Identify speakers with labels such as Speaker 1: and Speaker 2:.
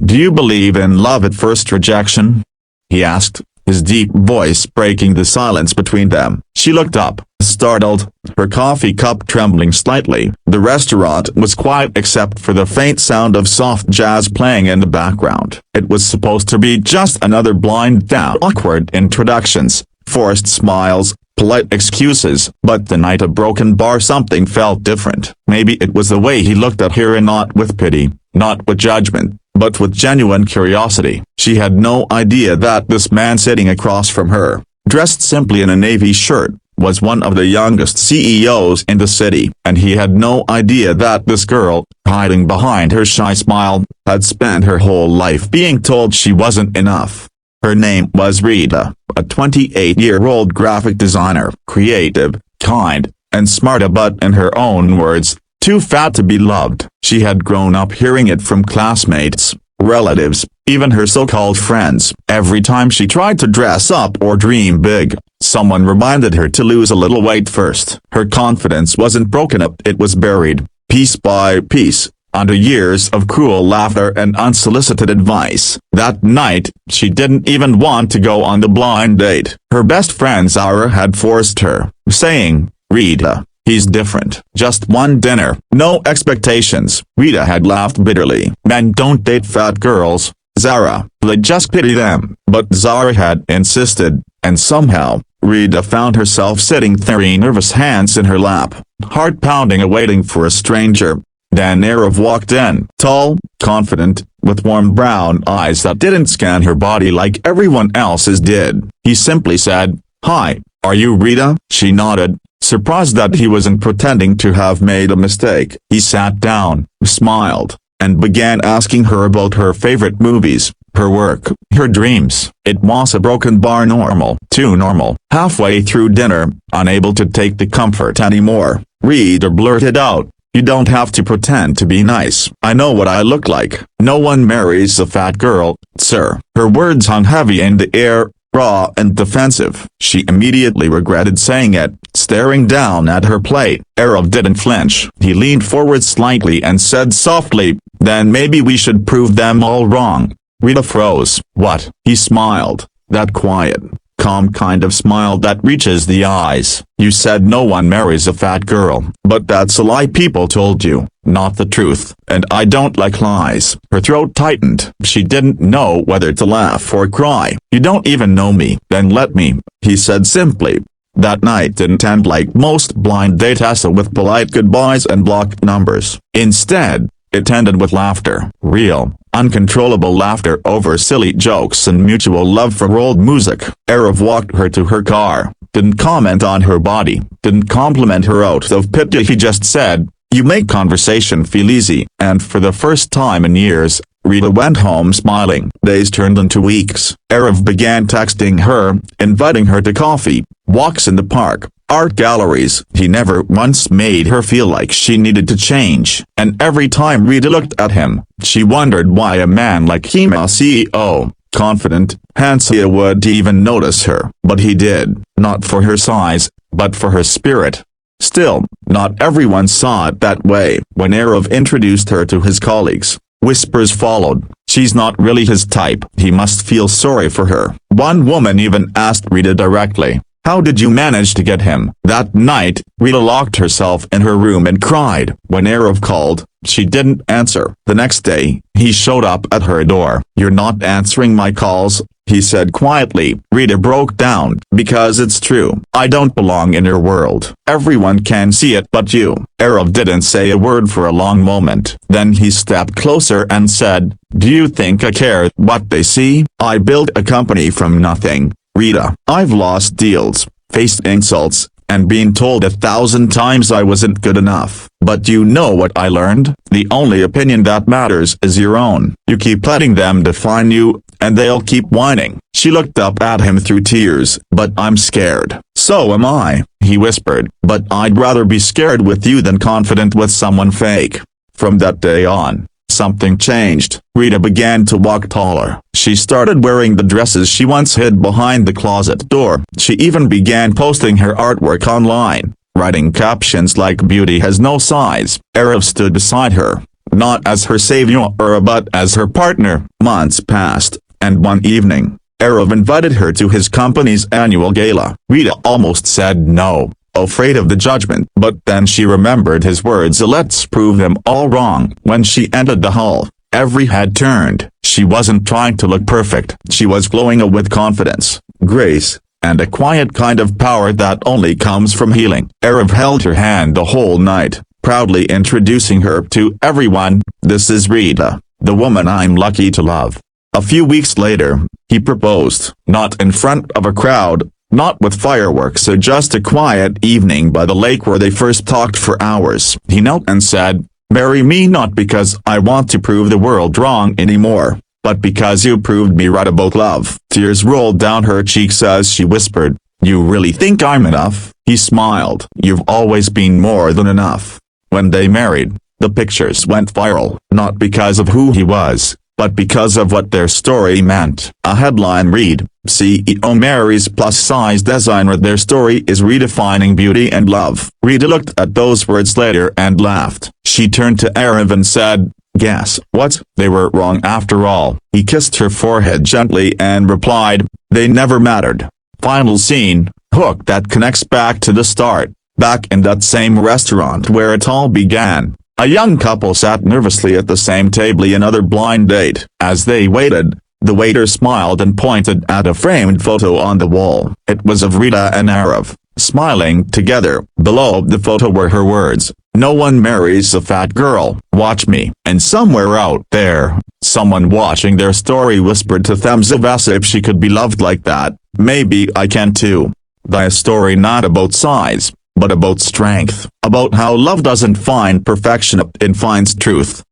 Speaker 1: "Do you believe in love at first rejection?" he asked, his deep voice breaking the silence between them. She looked up, startled, her coffee cup trembling slightly. The restaurant was quiet except for the faint sound of soft jazz playing in the background. It was supposed to be just another blind date. Awkward introductions, forced smiles, polite excuses, but the night of Broken Bar something felt different. Maybe it was the way he looked at her, and not with pity, not with judgment, but with genuine curiosity. She had no idea that this man sitting across from her, dressed simply in a navy shirt, was one of the youngest CEOs in the city, and he had no idea that this girl, hiding behind her shy smile, had spent her whole life being told she wasn't enough. Her name was Rida, a 28-year-old graphic designer, creative, kind, and smart, but in her own words, too fat to be loved. She had grown up hearing it from classmates, relatives, even her so-called friends. Every time she tried to dress up or dream big, someone reminded her to lose a little weight first. Her confidence wasn't broken up, it was buried, piece by piece, under years of cruel laughter and unsolicited advice. That night, she didn't even want to go on the blind date. Her best friend Aarav had forced her, saying, "Rida, he's different. Just one dinner, no expectations." Rida had laughed bitterly. "Men don't date fat girls, Zara. They just pity them." But Zara had insisted, and somehow, Rida found herself sitting there, nervous hands in her lap, heart pounding, awaiting for a stranger. Then Aarav walked in, tall, confident, with warm brown eyes that didn't scan her body like everyone else's did. He simply said, "Hi, are you Rida?" She nodded, surprised that he wasn't pretending to have made a mistake. He sat down, smiled, and began asking her about her favorite movies, her work, her dreams. It was a Broken Bar normal, too normal. Halfway through dinner, unable to take the comfort anymore, Rida blurted out, "You don't have to pretend to be nice. I know what I look like. No one marries a fat girl, sir." Her words hung heavy in the air, raw and defensive. She immediately regretted saying it, staring down at her plate. Aarav didn't flinch. He leaned forward slightly and said softly, "Then maybe we should prove them all wrong." Rida froze. "What?" He smiled, that quiet, calm kind of smile that reaches the eyes. "You said no one marries a fat girl, but that's a lie people told you, not the truth, and I don't like lies." Her throat tightened. She didn't know whether to laugh or cry. "You don't even know me." "Then let me," he said simply. That night didn't end like most blind dates, with polite goodbyes and blocked numbers. Instead, it ended with laughter. Real, uncontrollable laughter over silly jokes and mutual love for old music. Aarav walked her to her car, didn't comment on her body, didn't compliment her out of pity. He just said, "You make conversation feel easy." And for the first time in years, Rida went home smiling. Days turned into weeks. Aarav began texting her, inviting her to coffee, walks in the park, art galleries. He never once made her feel like she needed to change. And every time Rida looked at him, she wondered why a man like him, a CEO, confident, handsome, would even notice her. But he did, not for her size, but for her spirit. Still, not everyone saw it that way. When Aarav introduced her to his colleagues, whispers followed. She's not really his type. He must feel sorry for her. One woman even asked Rida directly, "How did you manage to get him?" That night, Rida locked herself in her room and cried. When Aarav called, she didn't answer. The next day, he showed up at her door. "You're not answering my calls," he said quietly. Rida broke down. "Because it's true. I don't belong in your world. Everyone can see it but you." Aarav didn't say a word for a long moment. Then he stepped closer and said, "Do you think I care what they see? I built a company from nothing, Rida. I've lost deals, faced insults, and been told 1,000 times I wasn't good enough. But you know what I learned? The only opinion that matters is your own. You keep letting them define you, and they'll keep whining." She looked up at him through tears. "But I'm scared." "So am I," he whispered. "But I'd rather be scared with you than confident with someone fake." From that day on, something changed. Rida began to walk taller. She started wearing the dresses she once hid behind the closet door. She even began posting her artwork online, writing captions like "Beauty has no size." Aarav stood beside her, not as her savior but as her partner. Months passed, and one evening, Aarav invited her to his company's annual gala. Rida almost said no, afraid of the judgment, but then she remembered his words, "Let's prove them all wrong." When she entered the hall, every head turned. She wasn't trying to look perfect. She was glowing with confidence, grace, and a quiet kind of power that only comes from healing. Aarav held her hand the whole night, proudly introducing her to everyone. "This is Rida, the woman I'm lucky to love." A few weeks later, he proposed, not in front of a crowd, not with fireworks, so just a quiet evening by the lake where they first talked for hours. He knelt and said, "Marry me not because I want to prove the world wrong anymore, but because you proved me right about love." Tears rolled down her cheeks as she whispered, "You really think I'm enough?" He smiled. "You've always been more than enough." When they married, the pictures went viral, not because of who he was, but because of what their story meant. A headline read, "CEO Marries plus-size designer, their story is redefining beauty and love." Rida looked at those words later and laughed. She turned to Aarav and said, "Guess what? They were wrong after all." He kissed her forehead gently and replied, "They never mattered." Final scene, hook that connects back to the start, back in that same restaurant where it all began. A young couple sat nervously at the same table, another blind date. As they waited, the waiter smiled and pointed at a framed photo on the wall. It was of Rida and Aarav, smiling together. Below the photo were her words, "No one marries a fat girl, watch me." And somewhere out there, someone watching their story whispered to themselves, "If she could be loved like that, maybe I can too." The story not about size, but about strength, about how love doesn't find perfection, it finds truth.